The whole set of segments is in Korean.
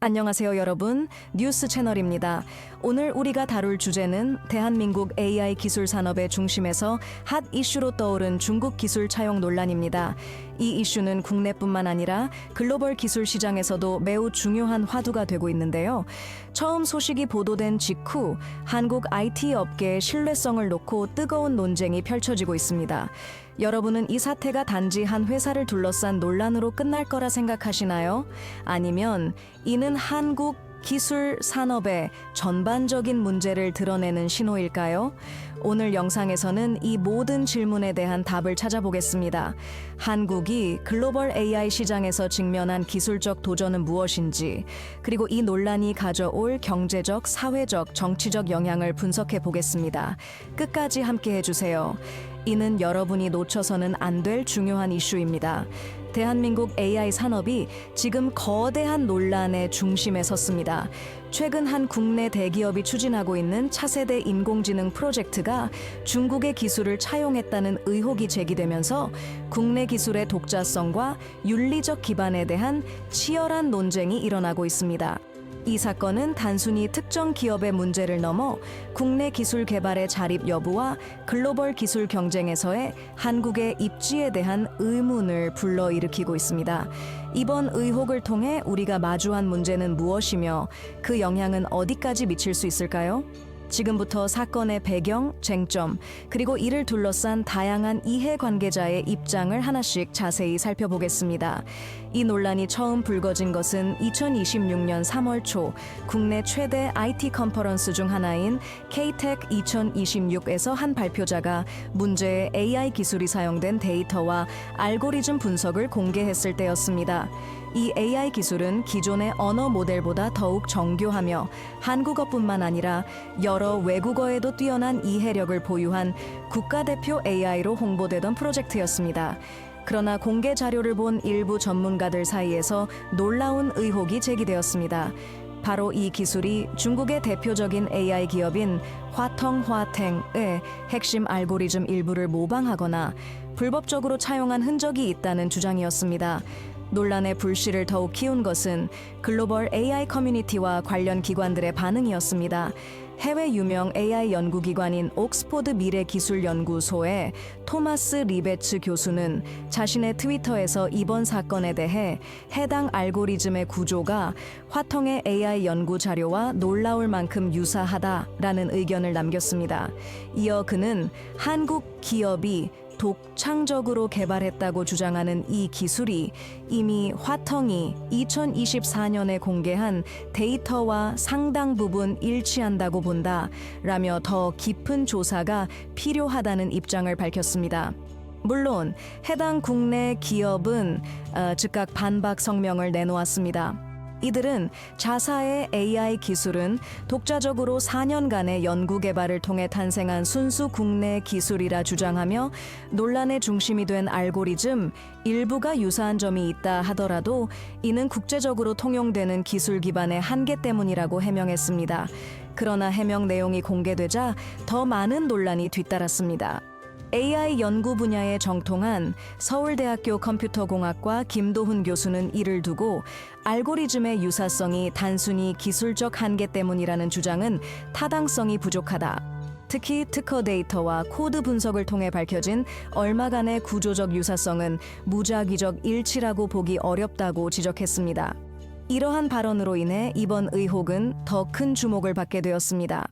안녕하세요, 여러분. 뉴스 채널입니다. 오늘 우리가 다룰 주제는 대한민국 AI 기술 산업의 중심에서 핫 이슈로 떠오른 중국 기술 차용 논란입니다. 이 이슈는 국내뿐만 아니라 글로벌 기술 시장에서도 매우 중요한 화두가 되고 있는데요. 처음 소식이 보도된 직후 한국 IT 업계의 신뢰성을 놓고 뜨거운 논쟁이 펼쳐지고 있습니다. 여러분은 이 사태가 단지 한 회사를 둘러싼 논란으로 끝날 거라 생각하시나요? 아니면 이는 한국 기술 산업의 전반적인 문제를 드러내는 신호일까요? 오늘 영상에서는 이 모든 질문에 대한 답을 찾아보겠습니다. 한국이 글로벌 AI 시장에서 직면한 기술적 도전은 무엇인지, 그리고 이 논란이 가져올 경제적, 사회적, 정치적 영향을 분석해 보겠습니다. 끝까지 함께 해주세요. 이는 여러분이 놓쳐서는 안 될 중요한 이슈입니다. 대한민국 AI 산업이 지금 거대한 논란의 중심에 섰습니다. 최근 한 국내 대기업이 추진하고 있는 차세대 인공지능 프로젝트가 중국의 기술을 차용했다는 의혹이 제기되면서 국내 기술의 독자성과 윤리적 기반에 대한 치열한 논쟁이 일어나고 있습니다. 이 사건은 단순히 특정 기업의 문제를 넘어 국내 기술 개발의 자립 여부와 글로벌 기술 경쟁에서의 한국의 입지에 대한 의문을 불러일으키고 있습니다. 이번 의혹을 통해 우리가 마주한 문제는 무엇이며 그 영향은 어디까지 미칠 수 있을까요? 지금부터 사건의 배경, 쟁점, 그리고 이를 둘러싼 다양한 이해관계자의 입장을 하나씩 자세히 살펴보겠습니다. 이 논란이 처음 불거진 것은 2026년 3월 초 국내 최대 IT 컨퍼런스 중 하나인 K-Tech 2026에서 한 발표자가 문제의 AI 기술이 사용된 데이터와 알고리즘 분석을 공개했을 때였습니다. 이 AI 기술은 기존의 언어 모델보다 더욱 정교하며 한국어뿐만 아니라 여러 외국어에도 뛰어난 이해력을 보유한 국가대표 AI로 홍보되던 프로젝트였습니다. 그러나 공개 자료를 본 일부 전문가들 사이에서 놀라운 의혹이 제기되었습니다. 바로 이 기술이 중국의 대표적인 AI 기업인 화텅화탱의 핵심 알고리즘 일부를 모방하거나 불법적으로 차용한 흔적이 있다는 주장이었습니다. 논란의 불씨를 더욱 키운 것은 글로벌 AI 커뮤니티와 관련 기관들의 반응이었습니다. 해외 유명 AI 연구기관인 옥스포드 미래기술연구소의 토마스 리베츠 교수는 자신의 트위터에서 이번 사건에 대해 해당 알고리즘의 구조가 화텅의 AI 연구 자료와 놀라울 만큼 유사하다라는 의견을 남겼습니다. 이어 그는 한국 기업이 독창적으로 개발했다고 주장하는 이 기술이 이미 화텅이 2024년에 공개한 데이터와 상당 부분 일치한다고 본다라며 더 깊은 조사가 필요하다는 입장을 밝혔습니다. 물론 해당 국내 기업은 즉각 반박 성명을 내놓았습니다. 이들은 자사의 AI 기술은 독자적으로 4년간의 연구 개발을 통해 탄생한 순수 국내 기술이라 주장하며 논란의 중심이 된 알고리즘 일부가 유사한 점이 있다 하더라도 이는 국제적으로 통용되는 기술 기반의 한계 때문이라고 해명했습니다. 그러나 해명 내용이 공개되자 더 많은 논란이 뒤따랐습니다. AI 연구 분야에 정통한 서울대학교 컴퓨터공학과 김도훈 교수는 이를 두고 알고리즘의 유사성이 단순히 기술적 한계 때문이라는 주장은 타당성이 부족하다. 특히 특허 데이터와 코드 분석을 통해 밝혀진 얼마간의 구조적 유사성은 무작위적 일치라고 보기 어렵다고 지적했습니다. 이러한 발언으로 인해 이번 의혹은 더 큰 주목을 받게 되었습니다.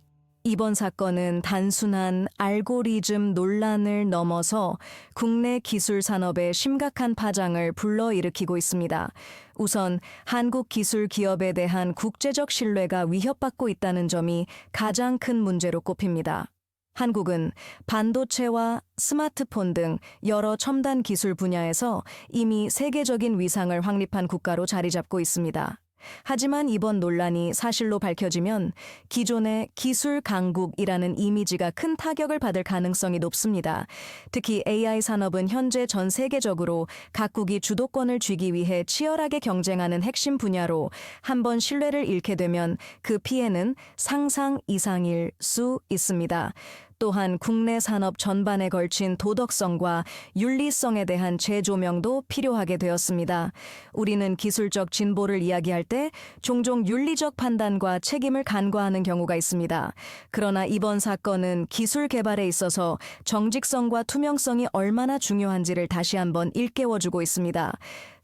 이번 사건은 단순한 알고리즘 논란을 넘어서 국내 기술 산업에 심각한 파장을 불러일으키고 있습니다. 우선 한국 기술 기업에 대한 국제적 신뢰가 위협받고 있다는 점이 가장 큰 문제로 꼽힙니다. 한국은 반도체와 스마트폰 등 여러 첨단 기술 분야에서 이미 세계적인 위상을 확립한 국가로 자리 잡고 있습니다. 하지만 이번 논란이 사실로 밝혀지면 기존의 기술 강국이라는 이미지가 큰 타격을 받을 가능성이 높습니다. 특히 AI 산업은 현재 전 세계적으로 각국이 주도권을 쥐기 위해 치열하게 경쟁하는 핵심 분야로 한번 신뢰를 잃게 되면 그 피해는 상상 이상일 수 있습니다. 또한 국내 산업 전반에 걸친 도덕성과 윤리성에 대한 재조명도 필요하게 되었습니다. 우리는 기술적 진보를 이야기할 때 종종 윤리적 판단과 책임을 간과하는 경우가 있습니다. 그러나 이번 사건은 기술 개발에 있어서 정직성과 투명성이 얼마나 중요한지를 다시 한번 일깨워주고 있습니다.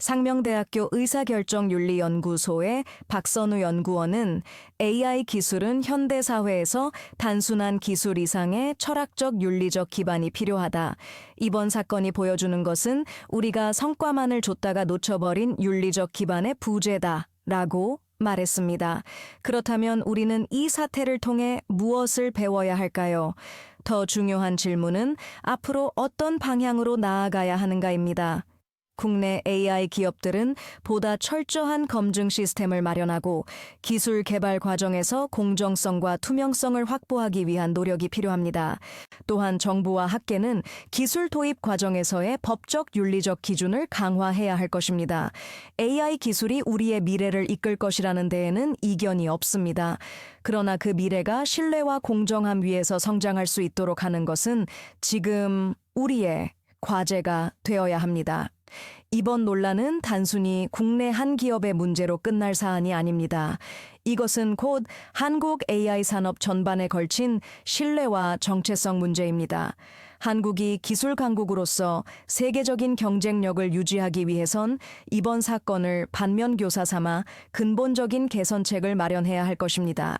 상명대학교 의사결정윤리연구소의 박선우 연구원은 AI 기술은 현대사회에서 단순한 기술 이상의 철학적 윤리적 기반이 필요하다. 이번 사건이 보여주는 것은 우리가 성과만을 줬다가 놓쳐버린 윤리적 기반의 부재다. 라고 말했습니다. 그렇다면 우리는 이 사태를 통해 무엇을 배워야 할까요? 더 중요한 질문은 앞으로 어떤 방향으로 나아가야 하는가입니다. 국내 AI 기업들은 보다 철저한 검증 시스템을 마련하고 기술 개발 과정에서 공정성과 투명성을 확보하기 위한 노력이 필요합니다. 또한 정부와 학계는 기술 도입 과정에서의 법적 윤리적 기준을 강화해야 할 것입니다. AI 기술이 우리의 미래를 이끌 것이라는 데에는 이견이 없습니다. 그러나 그 미래가 신뢰와 공정함 위에서 성장할 수 있도록 하는 것은 지금 우리의 과제가 되어야 합니다. 이번 논란은 단순히 국내 한 기업의 문제로 끝날 사안이 아닙니다. 이것은 곧 한국 AI 산업 전반에 걸친 신뢰와 정체성 문제입니다. 한국이 기술 강국으로서 세계적인 경쟁력을 유지하기 위해선 이번 사건을 반면교사 삼아 근본적인 개선책을 마련해야 할 것입니다.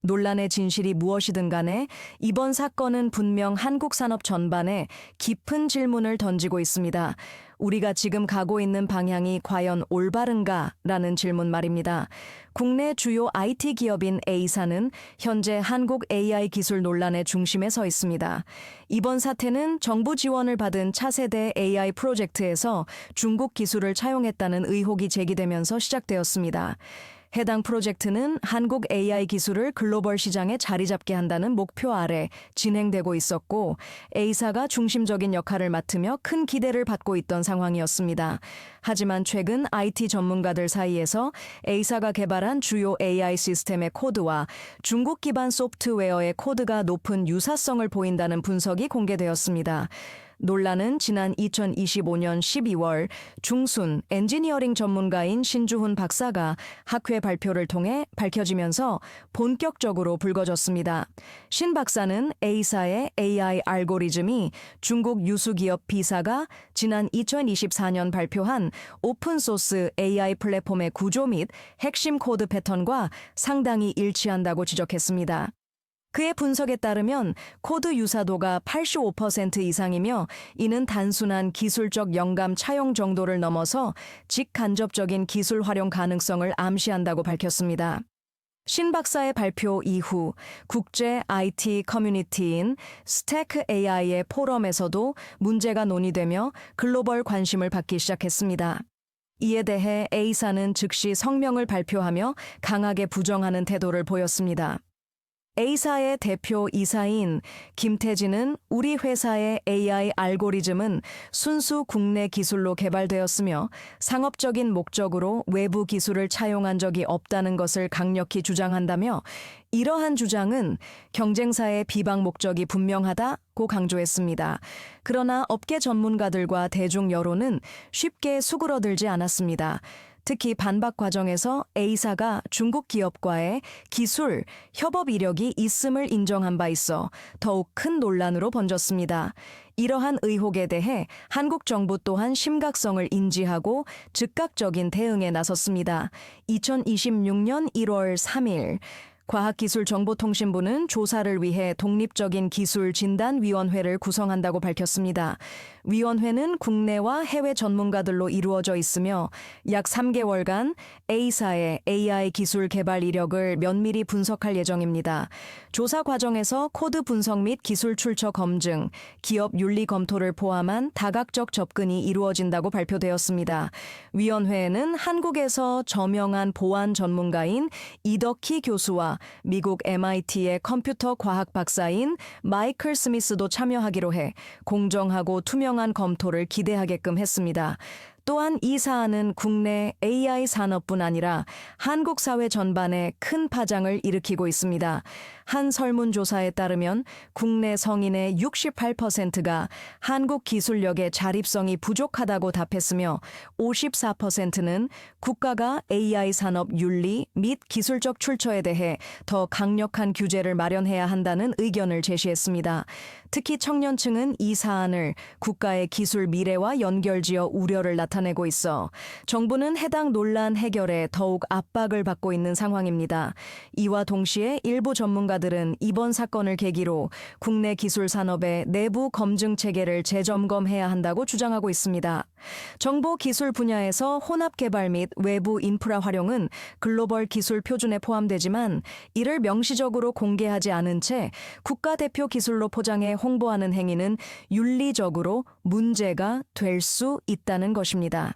논란의 진실이 무엇이든 간에 이번 사건은 분명 한국 산업 전반에 깊은 질문을 던지고 있습니다. 우리가 지금 가고 있는 방향이 과연 올바른가? 라는 질문 말입니다. 국내 주요 IT 기업인 A사는 현재 한국 AI 기술 논란의 중심에 서 있습니다. 이번 사태는 정부 지원을 받은 차세대 AI 프로젝트에서 중국 기술을 차용했다는 의혹이 제기되면서 시작되었습니다. 해당 프로젝트는 한국 AI 기술을 글로벌 시장에 자리 잡게 한다는 목표 아래 진행되고 있었고 A사가 중심적인 역할을 맡으며 큰 기대를 받고 있던 상황이었습니다. 하지만 최근 IT 전문가들 사이에서 A사가 개발한 주요 AI 시스템의 코드와 중국 기반 소프트웨어의 코드가 높은 유사성을 보인다는 분석이 공개되었습니다. 논란은 지난 2025년 12월 중순 엔지니어링 전문가인 신주훈 박사가 학회 발표를 통해 밝혀지면서 본격적으로 불거졌습니다. 신 박사는 A사의 AI 알고리즘이 중국 유수기업 B사가 지난 2024년 발표한 오픈소스 AI 플랫폼의 구조 및 핵심 코드 패턴과 상당히 일치한다고 지적했습니다. 그의 분석에 따르면 코드 유사도가 85% 이상이며 이는 단순한 기술적 영감 차용 정도를 넘어서 직간접적인 기술 활용 가능성을 암시한다고 밝혔습니다. 신 박사의 발표 이후 국제 IT 커뮤니티인 스태크 AI의 포럼에서도 문제가 논의되며 글로벌 관심을 받기 시작했습니다. 이에 대해 A사는 즉시 성명을 발표하며 강하게 부정하는 태도를 보였습니다. A사의 대표 이사인 김태진은 우리 회사의 AI 알고리즘은 순수 국내 기술로 개발되었으며 상업적인 목적으로 외부 기술을 차용한 적이 없다는 것을 강력히 주장한다며 이러한 주장은 경쟁사의 비방 목적이 분명하다고 강조했습니다. 그러나 업계 전문가들과 대중 여론은 쉽게 수그러들지 않았습니다. 특히 반박 과정에서 A사가 중국 기업과의 기술, 협업 이력이 있음을 인정한 바 있어 더욱 큰 논란으로 번졌습니다. 이러한 의혹에 대해 한국 정부 또한 심각성을 인지하고 즉각적인 대응에 나섰습니다. 2026년 1월 3일 과학기술정보통신부는 조사를 위해 독립적인 기술진단위원회를 구성한다고 밝혔습니다. 위원회는 국내와 해외 전문가들로 이루어져 있으며 약 3개월간 A사의 AI 기술 개발 이력을 면밀히 분석할 예정입니다. 조사 과정에서 코드 분석 및 기술 출처 검증, 기업 윤리 검토를 포함한 다각적 접근이 이루어진다고 발표되었습니다. 위원회에는 한국에서 저명한 보안 전문가인 이덕희 교수와 미국 MIT의 컴퓨터 과학 박사인 마이클 스미스도 참여하기로 해 공정하고 투명한 검토를 기대하게끔 했습니다. 또한 이 사안은 국내 AI 산업뿐 아니라 한국 사회 전반에 큰 파장을 일으키고 있습니다. 한 설문조사에 따르면 국내 성인의 68%가 한국 기술력의 자립성이 부족하다고 답했으며 54%는 국가가 AI 산업 윤리 및 기술적 출처에 대해 더 강력한 규제를 마련해야 한다는 의견을 제시했습니다. 특히 청년층은 이 사안을 국가의 기술 미래와 연결지어 우려를 나타내고 있어 정부는 해당 논란 해결에 더욱 압박을 받고 있는 상황입니다. 이와 동시에 일부 전문가들은 이번 사건을 계기로 국내 기술 산업의 내부 검증 체계를 재점검해야 한다고 주장하고 있습니다. 정보 기술 분야에서 혼합 개발 및 외부 인프라 활용은 글로벌 기술 표준에 포함되지만 이를 명시적으로 공개하지 않은 채 국가 대표 기술로 포장해 홍보하는 행위는 윤리적으로 문제가 될 수 있다는 것입니다.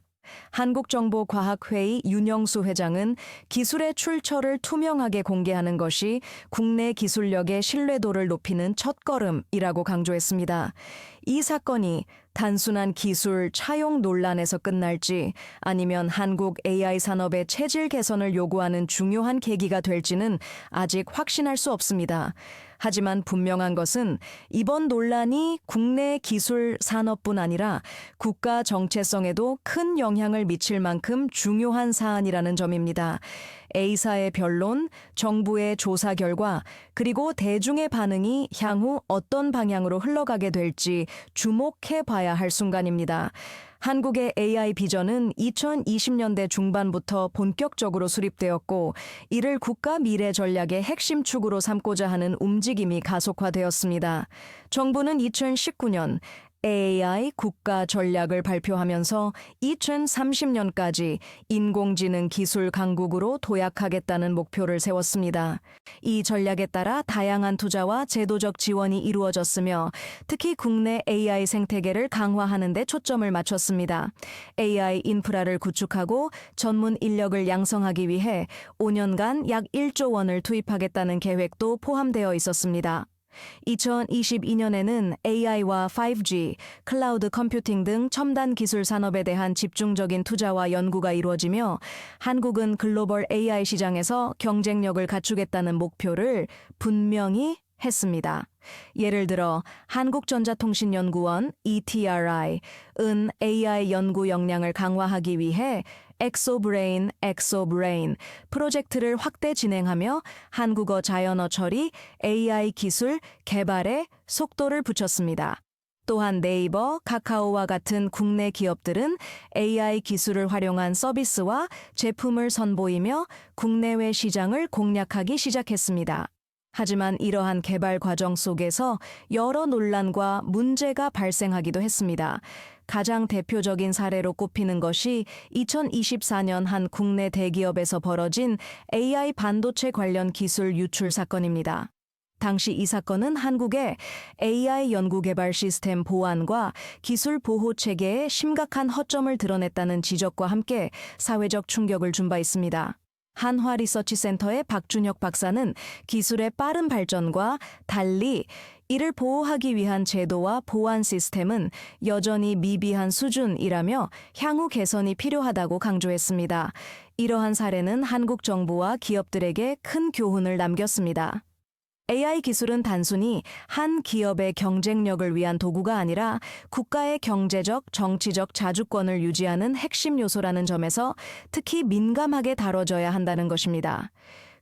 한국정보과학회의 윤영수 회장은 기술의 출처를 투명하게 공개하는 것이 국내 기술력의 신뢰도를 높이는 첫걸음이라고 강조했습니다. 이 사건이 단순한 기술 차용 논란에서 끝날지 아니면 한국 AI 산업의 체질 개선을 요구하는 중요한 계기가 될지는 아직 확신할 수 없습니다. 하지만 분명한 것은 이번 논란이 국내 기술 산업뿐 아니라 국가 정체성에도 큰 영향을 미칠 만큼 중요한 사안이라는 점입니다. A사의 변론, 정부의 조사 결과, 그리고 대중의 반응이 향후 어떤 방향으로 흘러가게 될지 주목해 봐야 할 순간입니다. 한국의 AI 비전은 2020년대 중반부터 본격적으로 수립되었고 이를 국가 미래 전략의 핵심 축으로 삼고자 하는 움직임이 가속화되었습니다. 정부는 2019년 AI 국가 전략을 발표하면서 2030년까지 인공지능 기술 강국으로 도약하겠다는 목표를 세웠습니다. 이 전략에 따라 다양한 투자와 제도적 지원이 이루어졌으며 특히 국내 AI 생태계를 강화하는 데 초점을 맞췄습니다. AI 인프라를 구축하고 전문 인력을 양성하기 위해 5년간 약 1조 원을 투입하겠다는 계획도 포함되어 있었습니다. 2022년에는 AI와 5G, 클라우드 컴퓨팅 등 첨단 기술 산업에 대한 집중적인 투자와 연구가 이루어지며 한국은 글로벌 AI 시장에서 경쟁력을 갖추겠다는 목표를 분명히 했습니다. 예를 들어 한국전자통신연구원 ETRI은 AI 연구 역량을 강화하기 위해 엑소브레인 프로젝트를 확대 진행하며 한국어 자연어 처리, AI 기술 개발에 속도를 붙였습니다. 또한 네이버, 카카오와 같은 국내 기업들은 AI 기술을 활용한 서비스와 제품을 선보이며 국내외 시장을 공략하기 시작했습니다. 하지만 이러한 개발 과정 속에서 여러 논란과 문제가 발생하기도 했습니다. 가장 대표적인 사례로 꼽히는 것이 2024년 한 국내 대기업에서 벌어진 AI 반도체 관련 기술 유출 사건입니다. 당시 이 사건은 한국의 AI 연구개발 시스템 보안과 기술 보호 체계에 심각한 허점을 드러냈다는 지적과 함께 사회적 충격을 준 바 있습니다. 한화리서치센터의 박준혁 박사는 기술의 빠른 발전과 달리 이를 보호하기 위한 제도와 보안 시스템은 여전히 미비한 수준이라며 향후 개선이 필요하다고 강조했습니다. 이러한 사례는 한국 정부와 기업들에게 큰 교훈을 남겼습니다. AI 기술은 단순히 한 기업의 경쟁력을 위한 도구가 아니라 국가의 경제적, 정치적 자주권을 유지하는 핵심 요소라는 점에서 특히 민감하게 다뤄져야 한다는 것입니다.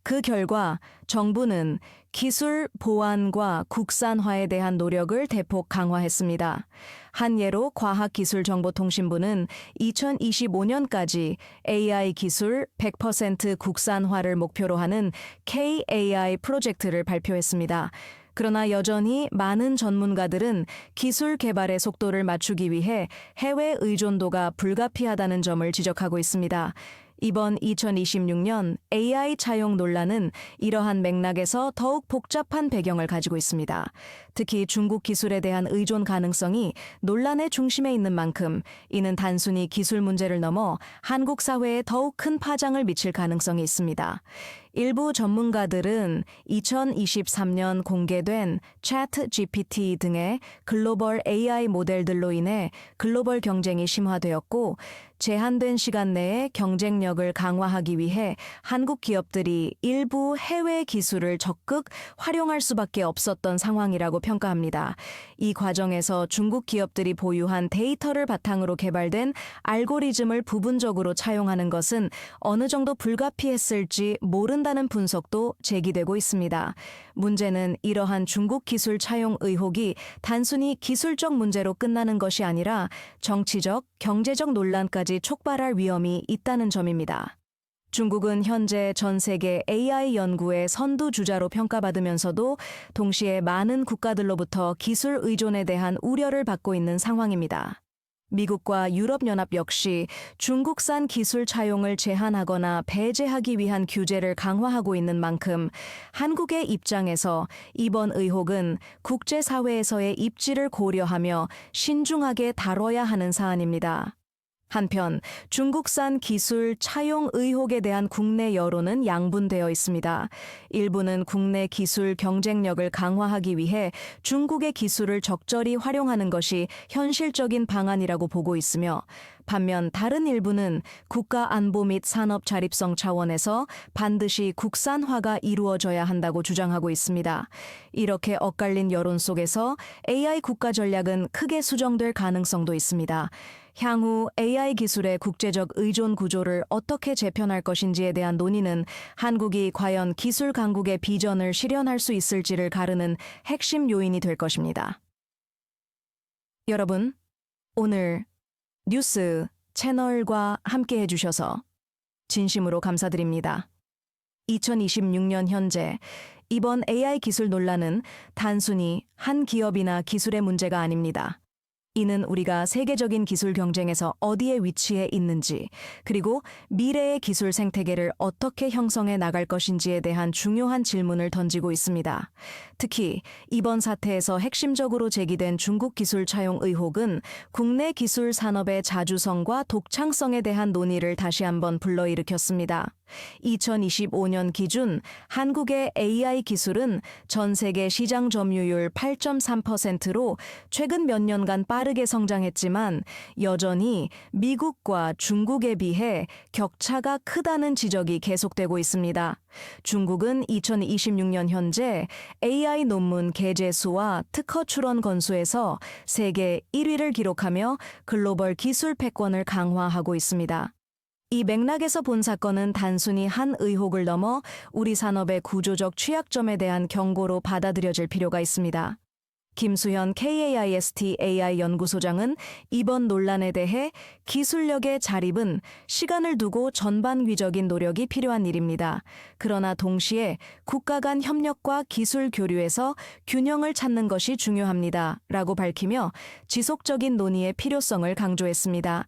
그 결과 정부는 기술 보안과 국산화에 대한 노력을 대폭 강화했습니다. 한 예로 과학기술정보통신부는 2025년까지 AI 기술 100% 국산화를 목표로 하는 K-AI 프로젝트를 발표했습니다. 그러나 여전히 많은 전문가들은 기술 개발의 속도를 맞추기 위해 해외 의존도가 불가피하다는 점을 지적하고 있습니다. 이번 2026년 AI 차용 논란은 이러한 맥락에서 더욱 복잡한 배경을 가지고 있습니다. 특히 중국 기술에 대한 의존 가능성이 논란의 중심에 있는 만큼 이는 단순히 기술 문제를 넘어 한국 사회에 더욱 큰 파장을 미칠 가능성이 있습니다. 일부 전문가들은 2023년 공개된 챗 GPT 등의 글로벌 AI 모델들로 인해 글로벌 경쟁이 심화되었고 제한된 시간 내에 경쟁력을 강화하기 위해 한국 기업들이 일부 해외 기술을 적극 활용할 수밖에 없었던 상황이라고 평가합니다. 이 과정에서 중국 기업들이 보유한 데이터를 바탕으로 개발된 알고리즘을 부분적으로 차용하는 것은 어느 정도 불가피했을지 모른다는 분석도 제기되고 있습니다. 문제는 이러한 중국 기술 차용 의혹이 단순히 기술적 문제로 끝나는 것이 아니라 정치적, 경제적 논란까지 촉발할 위험이 있다는 점입니다. 중국은 현재 전 세계 AI 연구의 선두주자로 평가받으면서도 동시에 많은 국가들로부터 기술 의존에 대한 우려를 받고 있는 상황입니다. 미국과 유럽연합 역시 중국산 기술 차용을 제한하거나 배제하기 위한 규제를 강화하고 있는 만큼 한국의 입장에서 이번 의혹은 국제사회에서의 입지를 고려하며 신중하게 다뤄야 하는 사안입니다. 한편 중국산 기술 차용 의혹에 대한 국내 여론은 양분되어 있습니다. 일부는 국내 기술 경쟁력을 강화하기 위해 중국의 기술을 적절히 활용하는 것이 현실적인 방안이라고 보고 있으며 반면 다른 일부는 국가 안보 및 산업 자립성 차원에서 반드시 국산화가 이루어져야 한다고 주장하고 있습니다. 이렇게 엇갈린 여론 속에서 AI 국가 전략은 크게 수정될 가능성도 있습니다. 향후 AI 기술의 국제적 의존 구조를 어떻게 재편할 것인지에 대한 논의는 한국이 과연 기술 강국의 비전을 실현할 수 있을지를 가르는 핵심 요인이 될 것입니다. 여러분, 오늘 뉴스 채널과 함께 해주셔서 진심으로 감사드립니다. 2026년 현재 이번 AI 기술 논란은 단순히 한 기업이나 기술의 문제가 아닙니다. 이는 우리가 세계적인 기술 경쟁에서 어디에 위치해 있는지, 그리고 미래의 기술 생태계를 어떻게 형성해 나갈 것인지에 대한 중요한 질문을 던지고 있습니다. 특히 이번 사태에서 핵심적으로 제기된 중국 기술 차용 의혹은 국내 기술 산업의 자주성과 독창성에 대한 논의를 다시 한번 불러일으켰습니다. 2025년 기준 한국의 AI 기술은 전 세계 시장 점유율 8.3%로 최근 몇 년간 빠르게 성장했지만 여전히 미국과 중국에 비해 격차가 크다는 지적이 계속되고 있습니다. 중국은 2026년 현재 AI 논문 게재 수와 특허 출원 건수에서 세계 1위를 기록하며 글로벌 기술 패권을 강화하고 있습니다. 이 맥락에서 본 사건은 단순히 한 의혹을 넘어 우리 산업의 구조적 취약점에 대한 경고로 받아들여질 필요가 있습니다. 김수현 KAIST AI 연구소장은 이번 논란에 대해 기술력의 자립은 시간을 두고 전반기적인 노력이 필요한 일입니다. 그러나 동시에 국가 간 협력과 기술 교류에서 균형을 찾는 것이 중요합니다. 라고 밝히며 지속적인 논의의 필요성을 강조했습니다.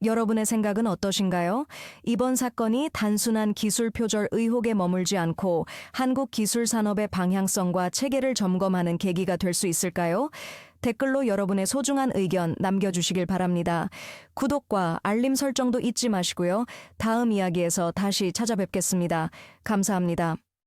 여러분의 생각은 어떠신가요? 이번 사건이 단순한 기술 표절 의혹에 머물지 않고 한국 기술 산업의 방향성과 체계를 점검하는 계기가 될 수 있을까요? 댓글로 여러분의 소중한 의견 남겨주시길 바랍니다. 구독과 알림 설정도 잊지 마시고요. 다음 이야기에서 다시 찾아뵙겠습니다. 감사합니다.